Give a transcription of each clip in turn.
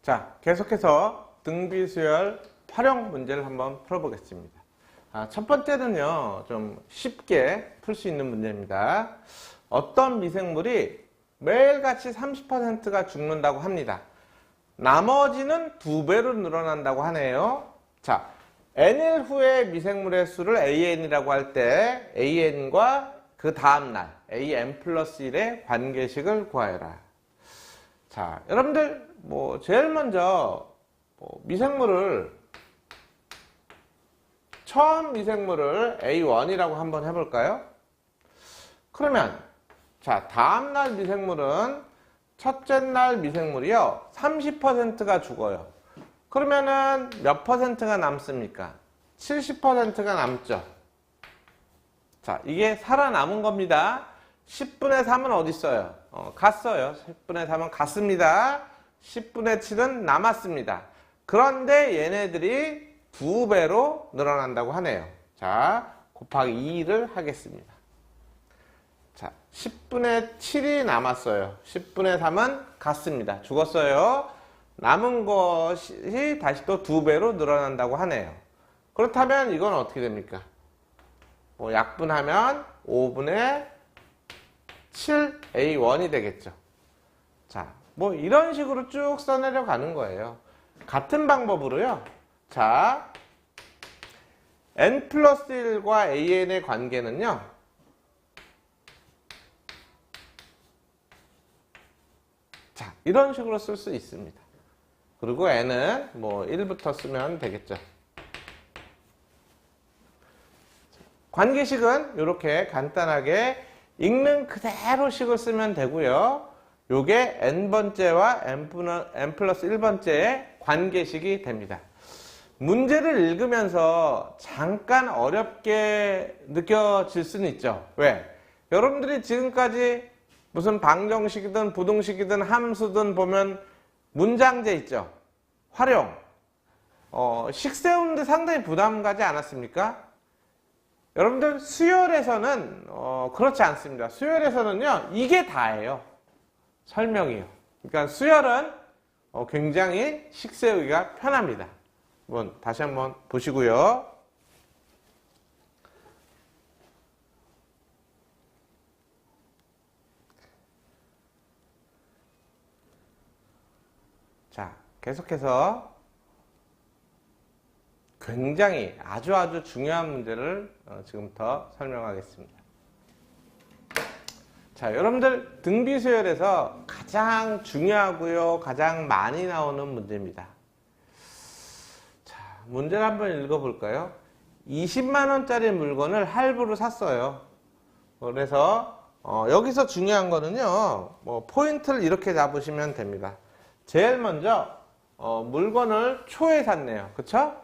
자, 계속해서 등비수열 활용 문제를 한번 풀어보겠습니다. 첫 번째는요, 좀 쉽게 풀 수 있는 문제입니다. 어떤 미생물이 매일같이 30%가 죽는다고 합니다. 나머지는 2배로 늘어난다고 하네요. 자, n일 후에 미생물의 수를 an이라고 할 때 an과 그 다음날 an 플러스 1의 관계식을 구하여라. 자, 여러분들 제일 먼저 처음 미생물을 A1이라고 한번 해볼까요? 그러면 자, 다음날 미생물은 첫째 날 미생물이요 30%가 죽어요. 그러면은 몇 퍼센트가 남습니까? 70%가 남죠. 자, 이게 살아남은 겁니다. 10분의 3은 어디 있어요? 갔어요. 10분의 3은 갔습니다. 10분의 7은 남았습니다. 그런데 얘네들이 2배로 늘어난다고 하네요. 자, 곱하기 2를 하겠습니다. 자, 10분의 7이 남았어요. 10분의 3은 갔습니다. 죽었어요. 남은 것이 다시 또 2배로 늘어난다고 하네요. 그렇다면 이건 어떻게 됩니까? 약분하면 5분의 7A1이 되겠죠. 자, 이런 식으로 쭉 써내려 가는 거예요. 같은 방법으로요. 자, n 플러스 1과 an의 관계는요. 자, 이런 식으로 쓸 수 있습니다. 그리고 n은 1부터 쓰면 되겠죠. 관계식은 이렇게 간단하게 읽는 그대로 식을 쓰면 되고요. 요게 n번째와 n 플러스 1번째의 관계식이 됩니다. 문제를 읽으면서 잠깐 어렵게 느껴질 수는 있죠. 왜? 여러분들이 지금까지 무슨 방정식이든 부등식이든 함수든 보면 문장제 있죠. 활용. 식 세우는데 상당히 부담 가지 않았습니까? 여러분들 수열에서는 그렇지 않습니다. 수열에서는요 이게 다예요. 설명이요. 그러니까 수열은 굉장히 식 세우기가 편합니다. 다시 한번 보시고요. 자, 계속해서 굉장히 아주 중요한 문제를 지금부터 설명하겠습니다. 자, 여러분들 등비수열에서 가장 중요하고요, 가장 많이 나오는 문제입니다. 자, 문제를 한번 읽어볼까요? 20만원짜리 물건을 할부로 샀어요. 그래서 여기서 중요한 거는요, 포인트를 이렇게 잡으시면 됩니다. 제일 먼저 물건을 초에 샀네요. 그쵸?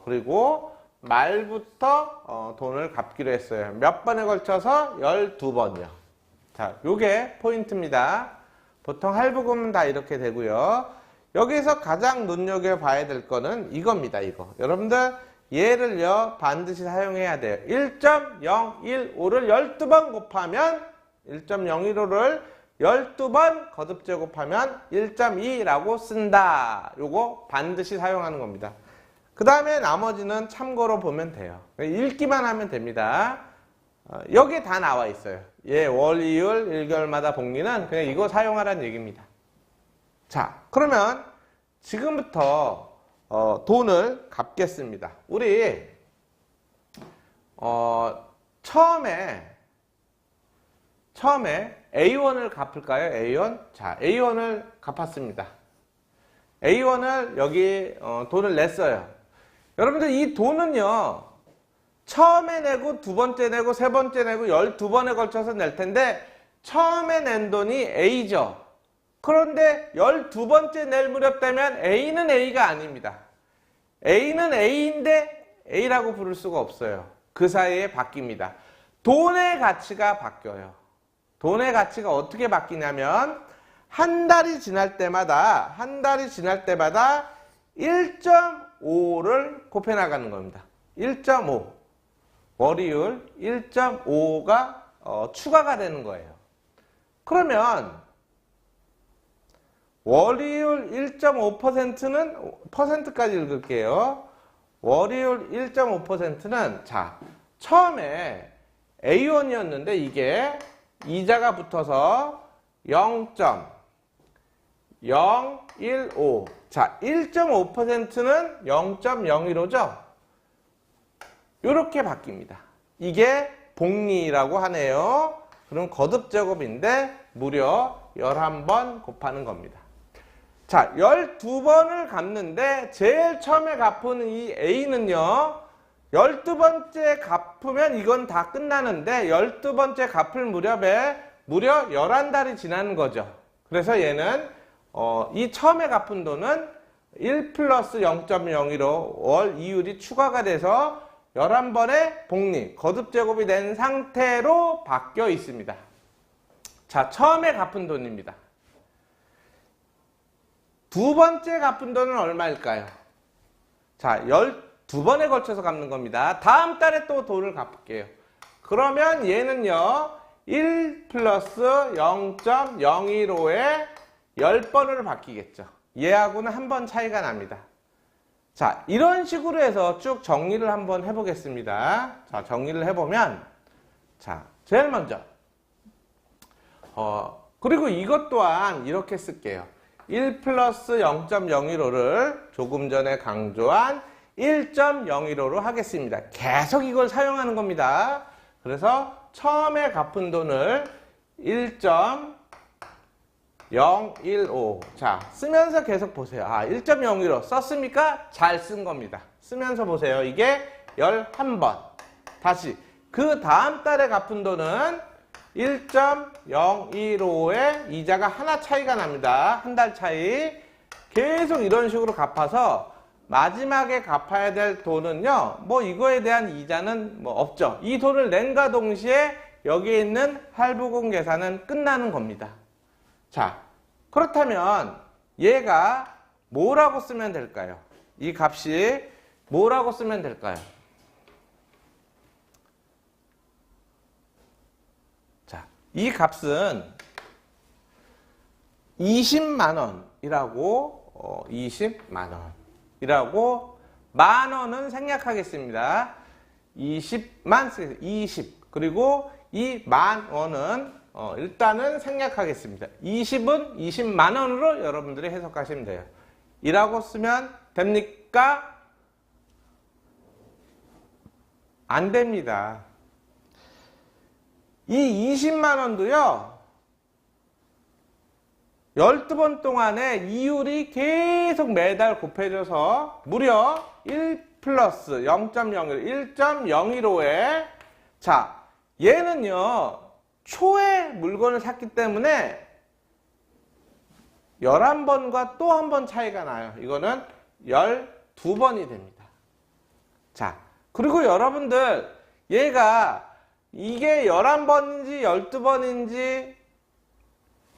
그리고 말부터 돈을 갚기로 했어요. 몇 번에 걸쳐서 12번이요. 자, 요게 포인트입니다. 보통 할부금은 다 이렇게 되고요. 여기서 가장 눈여겨봐야 될 거는 이겁니다. 이거. 여러분들 얘를요 반드시 사용해야 돼요. 1.015를 12번 곱하면 1.015를 12번 거듭 제곱하면 1.2라고 쓴다. 요거 반드시 사용하는 겁니다. 그 다음에 나머지는 참고로 보면 돼요. 읽기만 하면 됩니다. 여기에 다 나와 있어요. 월, 이율, 1개월마다 복리는 그냥 이거 사용하라는 얘기입니다. 자, 그러면 지금부터 돈을 갚겠습니다. 우리 처음에 A1을 갚을까요? A1? 자, A1을 갚았습니다. A1을 여기 돈을 냈어요. 여러분들 이 돈은요 처음에 내고 두 번째 내고 세 번째 내고 12번에 걸쳐서 낼 텐데 처음에 낸 돈이 A죠. 그런데 12번째 낼 무렵 되면 A는 A가 아닙니다. A는 A인데 A라고 부를 수가 없어요. 그 사이에 바뀝니다. 돈의 가치가 바뀌어요. 돈의 가치가 어떻게 바뀌냐면 한 달이 지날 때마다 1.5를 곱해 나가는 겁니다. 1.5 월이율 1.5가 추가가 되는 거예요. 그러면 월이율 1.5%는 퍼센트까지 읽을게요. 월이율 1.5%는 자, 처음에 A1이었는데 이게 이자가 붙어서 0.015. 자, 1.5%는 0.015죠? 이렇게 바뀝니다. 이게 복리라고 하네요. 그럼 거듭제곱인데 무려 11번 곱하는 겁니다. 자, 12번을 갚는데 제일 처음에 갚은 이 A는요. 12번째 갚으면 이건 다 끝나는데 12번째 갚을 무렵에 무려 11달이 지나는 거죠. 그래서 얘는 이 처음에 갚은 돈은 1 플러스 0.015 월 이율이 추가가 돼서 11번의 복리, 거듭제곱이 된 상태로 바뀌어 있습니다. 자, 처음에 갚은 돈입니다. 두 번째 갚은 돈은 얼마일까요? 자, 12번에 걸쳐서 갚는 겁니다. 다음 달에 또 돈을 갚을게요. 그러면 얘는요, 1 플러스 0.015에 10번으로 바뀌겠죠. 얘하고는 한 번 차이가 납니다. 자, 이런 식으로 해서 쭉 정리를 한번 해보겠습니다. 자, 정리를 해보면, 자, 제일 먼저, 그리고 이것 또한 이렇게 쓸게요. 1 플러스 0.015를 조금 전에 강조한 1.015로 하겠습니다. 계속 이걸 사용하는 겁니다. 그래서 처음에 갚은 돈을 1.015. 자, 쓰면서 계속 보세요. 1.015 썼습니까? 잘 쓴 겁니다. 쓰면서 보세요. 이게 11번. 다시 그 다음 달에 갚은 돈은 1.015에 이자가 하나 차이가 납니다. 한 달 차이. 계속 이런 식으로 갚아서 마지막에 갚아야 될 돈은요, 뭐 이거에 대한 이자는 뭐 없죠. 이 돈을 낸과 동시에 여기에 있는 할부금 계산은 끝나는 겁니다. 자, 그렇다면 얘가 뭐라고 쓰면 될까요? 이 값이 뭐라고 쓰면 될까요? 자, 이 값은 20만원이라고 20만원이라고 만원은 생략하겠습니다. 20만 쓰겠습니다. 20. 그리고 이 만원은 일단은 생략하겠습니다. 20은 20만원으로 여러분들이 해석하시면 돼요. 이라고 쓰면 됩니까? 안 됩니다. 이 20만원도요, 12번 동안에 이율이 계속 매달 곱해져서 무려 1 플러스 0.01, 1.015에 자, 얘는요, 초에 물건을 샀기 때문에 11번과 또 한 번 차이가 나요. 이거는 12번이 됩니다. 자, 그리고 여러분들 얘가 이게 11번인지 12번인지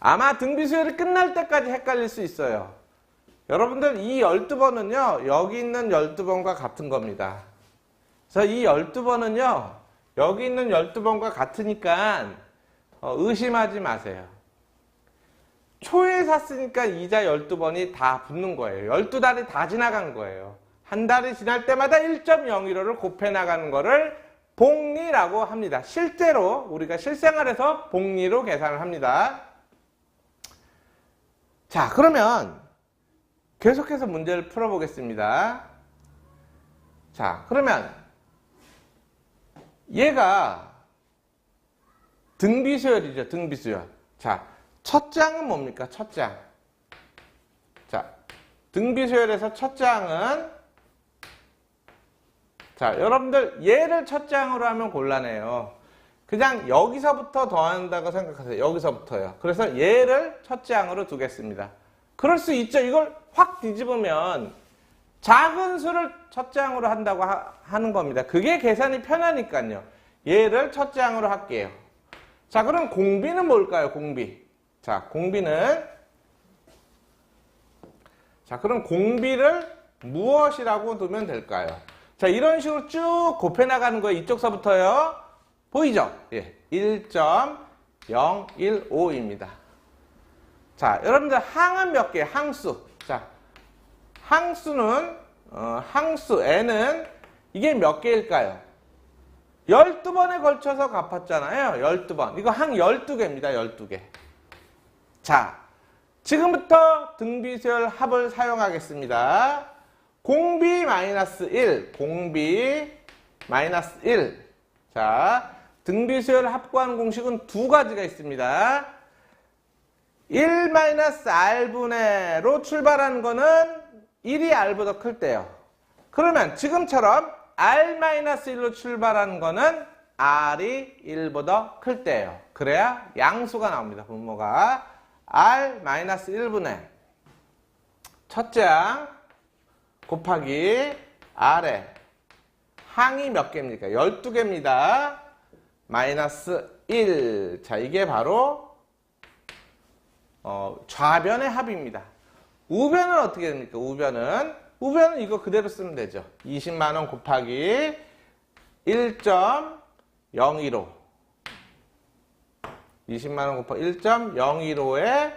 아마 등비수열이 끝날 때까지 헷갈릴 수 있어요. 여러분들 이 12번은요, 여기 있는 12번과 같은 겁니다. 그래서 이 12번은요, 여기 있는 12번과 같으니까 의심하지 마세요. 초에 샀으니까 이자 12번이 다 붙는 거예요. 12달이 다 지나간 거예요. 한 달이 지날 때마다 1.015를 곱해 나가는 거를 복리라고 합니다. 실제로 우리가 실생활에서 복리로 계산을 합니다. 자, 그러면 계속해서 문제를 풀어보겠습니다. 자, 그러면 얘가 등비수열이죠. 등비수열. 자, 첫 장은 뭡니까? 첫 장. 자, 등비수열에서 첫 장은 자, 여러분들 얘를 첫 장으로 하면 곤란해요. 그냥 여기서부터 더한다고 생각하세요. 여기서부터요. 그래서 얘를 첫 장으로 두겠습니다. 그럴 수 있죠. 이걸 확 뒤집으면 작은 수를 첫 장으로 한다고 하는 겁니다. 그게 계산이 편하니까요. 얘를 첫 장으로 할게요. 자, 그럼 공비는 뭘까요? 공비. 자, 공비는 자, 그럼 공비를 무엇이라고 두면 될까요? 자, 이런 식으로 쭉 곱해 나가는 거예요. 이쪽서부터요. 보이죠? 예, 1.015입니다. 자, 여러분들 항은 몇 개? 항수. 자, 항수는 항수 n은 이게 몇 개일까요? 12번에 걸쳐서 갚았잖아요. 12번. 이거 항 12개입니다. 12개. 자, 지금부터 등비수열 합을 사용하겠습니다. 공비 마이너스 1, 공비 마이너스 1. 자, 등비수열 합 구하는 공식은 두 가지가 있습니다. 1 마이너스 r분의로 출발하는 거는 1이 r보다 클 때요. 그러면 지금처럼 r 마이너스 1로 출발하는 거는 r이 1보다 클 때예요. 그래야 양수가 나옵니다. 분모가 r 마이너스 1분의 첫째 항 곱하기 r의 항이 몇 개입니까? 12개입니다. 마이너스 1. 자, 이게 바로 좌변의 합입니다. 우변은 어떻게 됩니까? 우변은 이거 그대로 쓰면 되죠. 20만원 곱하기 1.015. 20만원 곱하기 1.015에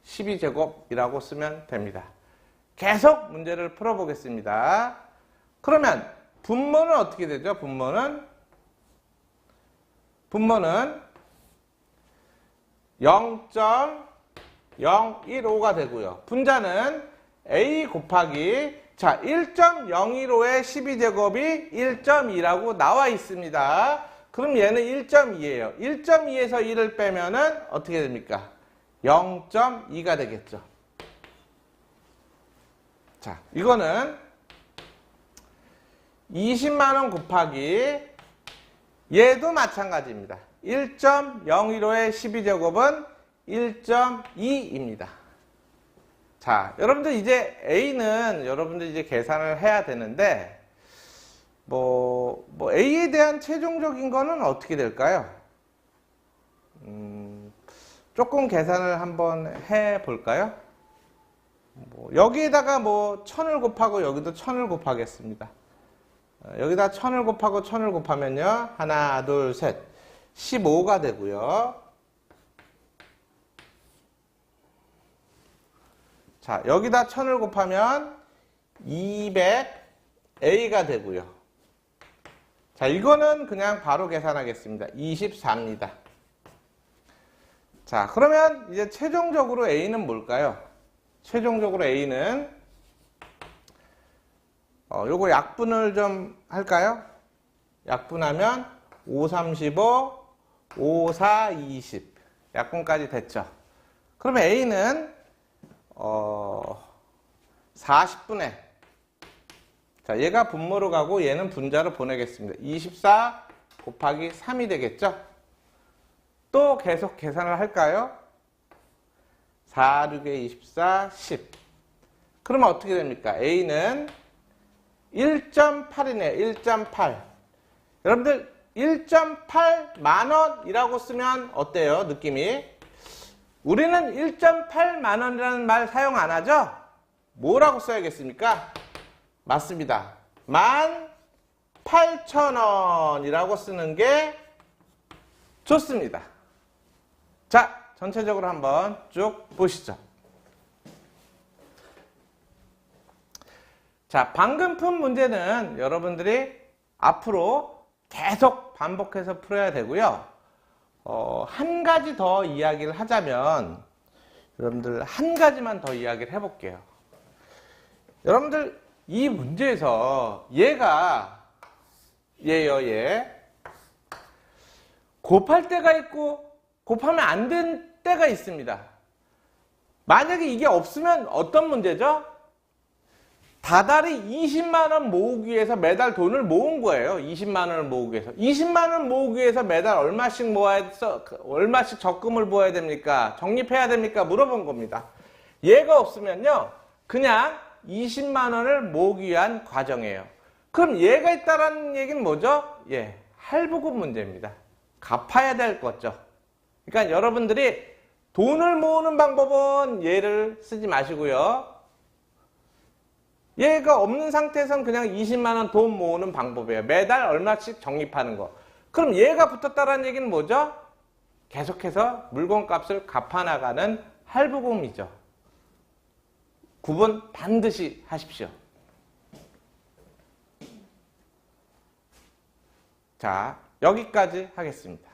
12제곱이라고 쓰면 됩니다. 계속 문제를 풀어보겠습니다. 그러면 분모는 어떻게 되죠? 분모는 0.015가 되고요. 분자는 a 곱하기 자 1.015의 12제곱이 1.2라고 나와 있습니다. 그럼 얘는 1.2예요. 1.2에서 1을 빼면은 어떻게 됩니까? 0.2가 되겠죠. 자, 이거는 20만원 곱하기 얘도 마찬가지입니다. 1.015의 12제곱은 1.2입니다. 자, 여러분들 이제 A는 여러분들 이제 계산을 해야 되는데 A에 대한 최종적인 거는 어떻게 될까요? 조금 계산을 한번 해 볼까요? 여기에다가 1000을 곱하고 여기도 1000을 곱하겠습니다. 여기다 1000을 곱하고 1000을 곱하면요. 하나, 둘, 셋. 15가 되고요. 자, 여기다 1000을 곱하면 200A가 되고요. 자, 이거는 그냥 바로 계산하겠습니다. 24입니다. 자, 그러면 이제 최종적으로 A는 뭘까요? 최종적으로 A는 요거 약분을 좀 할까요? 약분하면 5, 35, 5, 4, 20 약분까지 됐죠. 그러면 A는 40분의 자, 얘가 분모로 가고 얘는 분자로 보내겠습니다. 24 곱하기 3이 되겠죠? 또 계속 계산을 할까요? 4, 6에 24, 10. 그러면 어떻게 됩니까? A는 1.8이네요. 1.8. 여러분들 1.8만원이라고 쓰면 어때요? 느낌이? 우리는 1.8만원이라는 말 사용 안 하죠? 뭐라고 써야겠습니까? 맞습니다. 18,000원이라고 쓰는 게 좋습니다. 자, 전체적으로 한번 쭉 보시죠. 자, 방금 푼 문제는 여러분들이 앞으로 계속 반복해서 풀어야 되고요. 한 가지 더 이야기를 하자면 여러분들 한 가지만 더 이야기를 해볼게요. 여러분들 이 문제에서 얘예요. 얘 곱할 때가 있고 곱하면 안 된 때가 있습니다. 만약에 이게 없으면 어떤 문제죠? 다달이 20만원 모으기 위해서 매달 돈을 모은 거예요. 20만원을 모으기 위해서. 20만원 모으기 위해서 매달 얼마씩 얼마씩 적금을 부어야 됩니까? 적립해야 됩니까? 물어본 겁니다. 얘가 없으면요. 그냥 20만원을 모으기 위한 과정이에요. 그럼 얘가 있다라는 얘기는 뭐죠? 예, 할부금 문제입니다. 갚아야 될 거죠. 그러니까 여러분들이 돈을 모으는 방법은 얘를 쓰지 마시고요. 얘가 없는 상태에서는 그냥 20만원 돈 모으는 방법이에요. 매달 얼마씩 적립하는 거. 그럼 얘가 붙었다라는 얘기는 뭐죠? 계속해서 물건값을 갚아나가는 할부금이죠. 구분 반드시 하십시오. 자, 여기까지 하겠습니다.